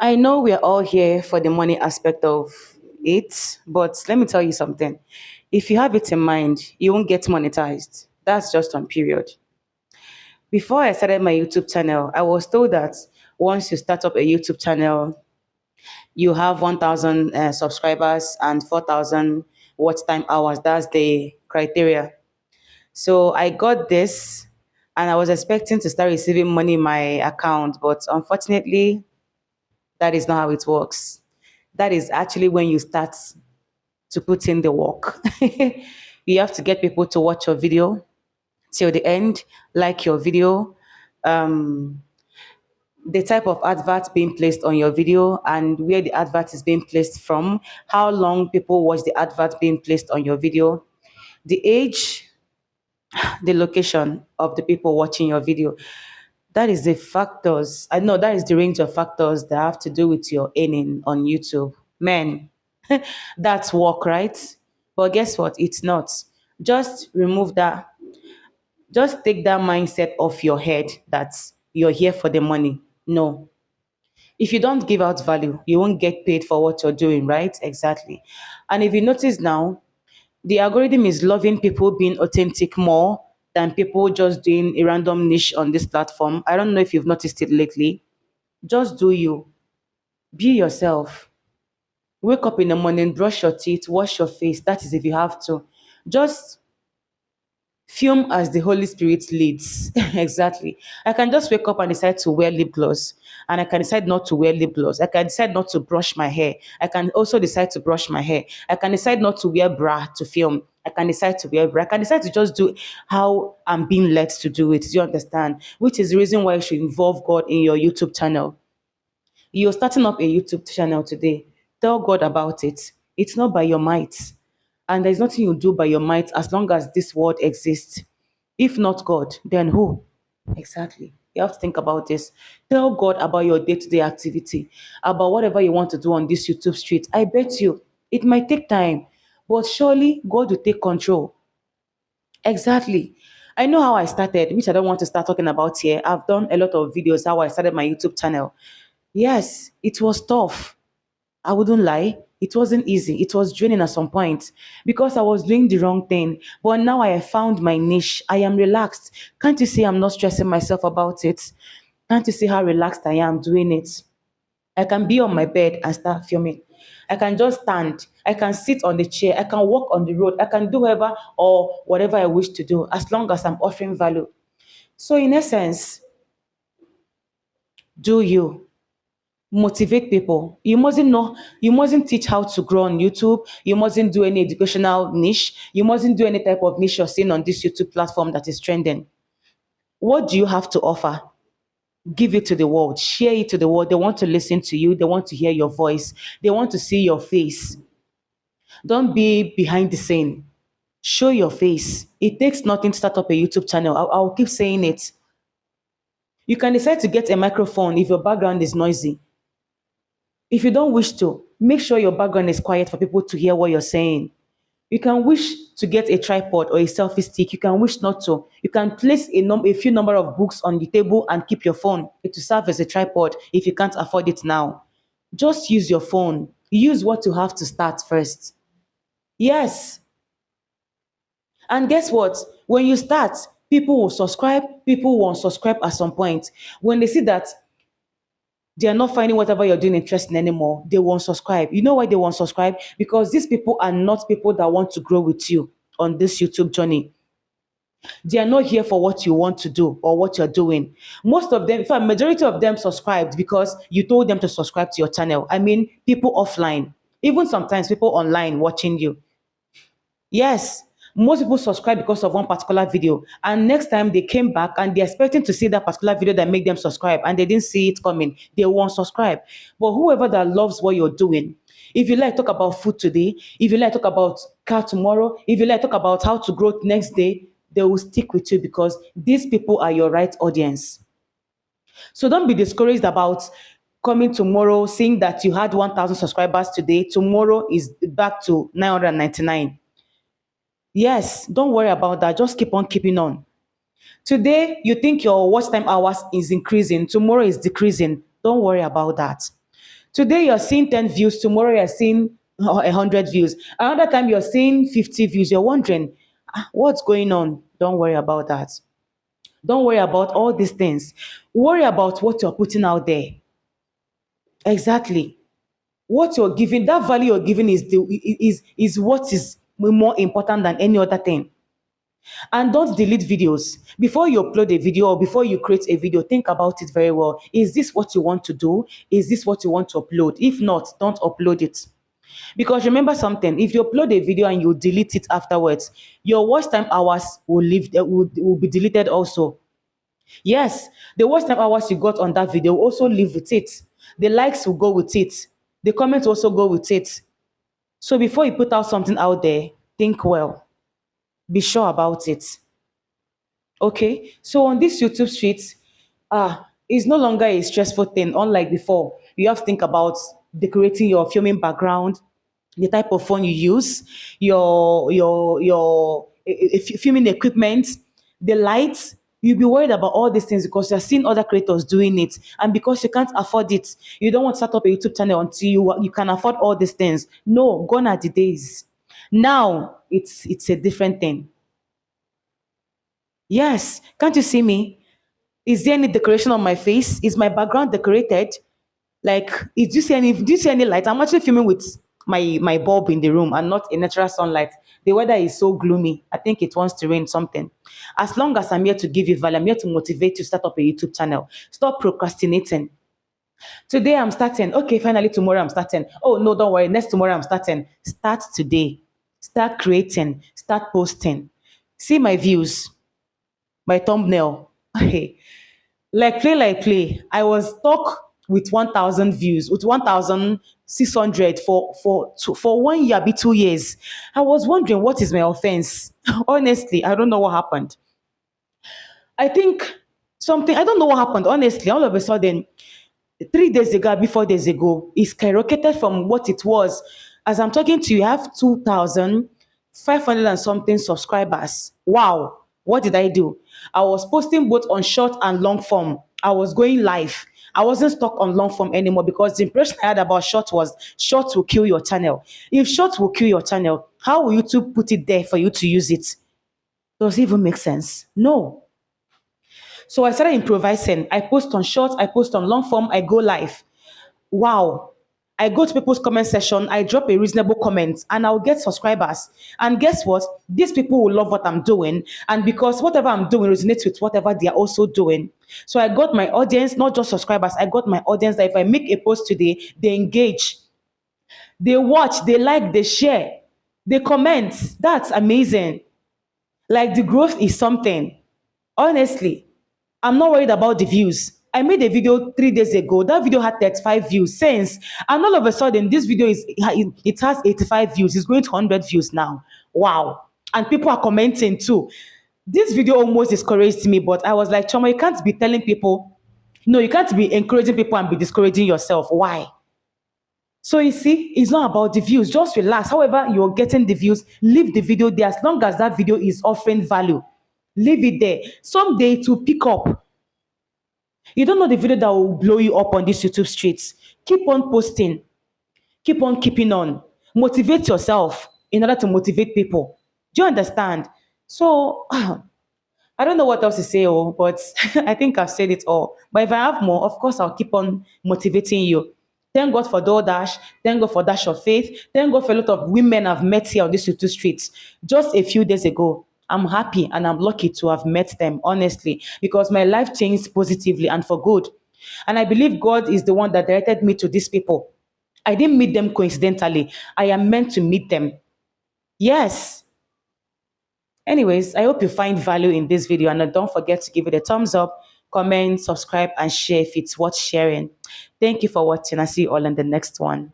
I know we're all here for the money aspect of it, but let me tell you something. If you have it in mind, you won't get monetized. That's just on period. Before I started my YouTube channel, I was told that once you start up a YouTube channel, you have 1,000 subscribers and 4,000 watch time hours. That's the criteria. So I got this and I was expecting to start receiving money in my account, but unfortunately, that is not how it works. That is actually when you start to put in the work. You have to get people to watch your video till the end, like your video, um, the type of advert being placed on your video, and where the advert is being placed from, how long people watch the advert being placed on your video, the age, the location of the people watching your video. That is the factors. I know that is the range of factors that have to do with your earning on YouTube. Man, that's work, right? But guess what? It's not. Just remove that. Just take that mindset off your head that you're here for the money. No. If you don't give out value, you won't get paid for what you're doing, right? Exactly. And if you notice now, the algorithm is loving people being authentic more than people just doing a random niche on this platform. I don't know if you've noticed it lately. Just do you. Be yourself. Wake up in the morning, brush your teeth, wash your face. That is if you have to. Just film as the Holy Spirit leads. Exactly. I can just wake up and decide to wear lip gloss, and I can decide not to wear lip gloss. I can decide not to brush my hair. I can also decide to brush my hair. I can decide not to wear bra to film. I can decide to wear bra. I can decide to just do how I'm being led to do it. Do you understand? Which is the reason why you should involve God in your YouTube channel. You're starting up a YouTube channel today. Tell God about it. It's not by your might. And there's nothing you do by your might as long as this world exists. If not God, then who? Exactly. You have to think about this. Tell God about your day to day activity, about whatever you want to do on this YouTube street. I bet you it might take time, but surely God will take control. Exactly. I know how I started, which I don't want to start talking about here. I've done a lot of videos how I started my YouTube channel. Yes, it was tough. I wouldn't lie. It wasn't easy. It was draining at some point because I was doing the wrong thing. But now I have found my niche. I am relaxed. Can't you see I'm not stressing myself about it? Can't you see how relaxed I am doing it? I can be on my bed and start filming. I can just stand. I can sit on the chair. I can walk on the road. I can do whatever or whatever I wish to do as long as I'm offering value. So, in essence, do you motivate people. You mustn't teach how to grow on YouTube. You mustn't do any educational niche. You mustn't do any type of niche you're seeing on this YouTube platform that is trending. What do you have to offer? Give it to the world. Share it to the world. They want to listen to you. They want to hear your voice. They want to see your face. Don't be behind the scene. Show your face. It takes nothing to start up a YouTube channel. I'll keep saying it. You can decide to get a microphone if your background is noisy. If you don't wish to, make sure your background is quiet for people to hear what you're saying. You can wish to get a tripod or a selfie stick. You can wish not to. You can place a few number of books on the table and keep your phone. It will serve as a tripod if you can't afford it now. Just use your phone. Use what you have to start first. Yes. And guess what? When you start, people will subscribe, people will unsubscribe at some point. When they see that they are not finding whatever you're doing interesting anymore, they won't subscribe. You know why they won't subscribe? Because these people are not people that want to grow with you on this YouTube journey. They are not here for what you want to do or what you're doing. Most of them, in fact, majority of them subscribed because you told them to subscribe to your channel. I mean, people offline, even sometimes people online watching you. Yes, most people subscribe because of one particular video, and next time they came back and they're expecting to see that particular video that made them subscribe, and they didn't see it coming. They won't subscribe. But whoever that loves what you're doing, if you like talk about food today, if you like talk about car tomorrow, if you like talk about how to grow next day, they will stick with you because these people are your right audience. So don't be discouraged about coming tomorrow, seeing that you had 1,000 subscribers today. Tomorrow is back to 999. Yes, don't worry about that. Just keep on keeping on. Today, you think your watch time hours is increasing, tomorrow is decreasing. Don't worry about that. Today you're seeing 10 views, tomorrow you're seeing 100 views. Another time you're seeing 50 views. You're wondering, what's going on? Don't worry about that. Don't worry about all these things. Worry about what you're putting out there. Exactly. What you're giving, that value you're giving is what is more important than any other thing. And don't delete videos. Before you upload a video or before you create a video, think about it very well. Is this what you want to do? Is this what you want to upload? If not, don't upload it. Because remember something, if you upload a video and you delete it afterwards, your watch time hours will be deleted also. Yes, the watch time hours you got on that video will also live with it. The likes will go with it. The comments also go with it. So before you put out something out there, think well. Be sure about it. Okay, so on this YouTube street, it's no longer a stressful thing, unlike before. You have to think about decorating your filming background, the type of phone you use, your filming equipment, the lights. You'll be worried about all these things because you're seeing other creators doing it, and because you can't afford it, you don't want to start up a YouTube channel until you can afford all these things. No, gone are the days. Now it's a different thing. Yes, can't you see me? Is there any decoration on my face? Is my background decorated? Like, do you see any light? I'm actually filming with my bulb in the room and not in natural sunlight. The weather is so gloomy. I think it wants to rain something. As long as I'm here to give you value, I'm here to motivate you to start up a YouTube channel. Stop procrastinating. Today I'm starting. Okay, finally tomorrow I'm starting. Oh no, don't worry. Next tomorrow I'm starting. Start today. Start creating. Start posting. See my views, my thumbnail. Hey, like play. I was stuck with 1,000 views, with 1,600 for 1 year, be 2 years. I was wondering what is my offense. Honestly, I don't know what happened. I think something, I don't know what happened. Honestly, all of a sudden, 3 days ago, before days ago, it skyrocketed from what it was. As I'm talking to you, I have 2,500 and something subscribers. Wow. What did I do? I was posting both on short and long form. I was going live. I wasn't stuck on long form anymore because the impression I had about short was short will kill your channel. If short will kill your channel, how will YouTube put it there for you to use it? Does it even make sense? No. So I started improvising. I post on short, I post on long form, I go live. Wow. I go to people's comment section, I drop a reasonable comment, and I'll get subscribers. And guess what? These people will love what I'm doing. And because whatever I'm doing resonates with whatever they are also doing. So I got my audience, not just subscribers, I got my audience that if I make a post today, they engage, they watch, they like, they share, they comment. That's amazing. Like the growth is something. Honestly, I'm not worried about the views. I made a video 3 days ago. That video had 35 views since. And all of a sudden, this video it has 85 views. It's going to 100 views now. Wow. And people are commenting too. This video almost discouraged me, but I was like, Choma, you can't be telling people, no, you can't be encouraging people and be discouraging yourself. Why? So you see, it's not about the views. Just relax. However, you're getting the views, leave the video there as long as that video is offering value. Leave it there. Someday it will pick up. You don't know the video that will blow you up on these YouTube streets. Keep on posting. Keep on keeping on. Motivate yourself in order to motivate people. Do you understand? So I don't know what else to say, but I think I've said it all. But if I have more, of course, I'll keep on motivating you. Thank God for DoorDash. Thank God for Dash of Faith. Thank God for a lot of women I've met here on these two streets. Just a few days ago, I'm happy and I'm lucky to have met them, honestly, because my life changed positively and for good. And I believe God is the one that directed me to these people. I didn't meet them coincidentally. I am meant to meet them. Yes. Anyways, I hope you find value in this video and don't forget to give it a thumbs up, comment, subscribe, and share if it's worth sharing. Thank you for watching. I'll see you all in the next one.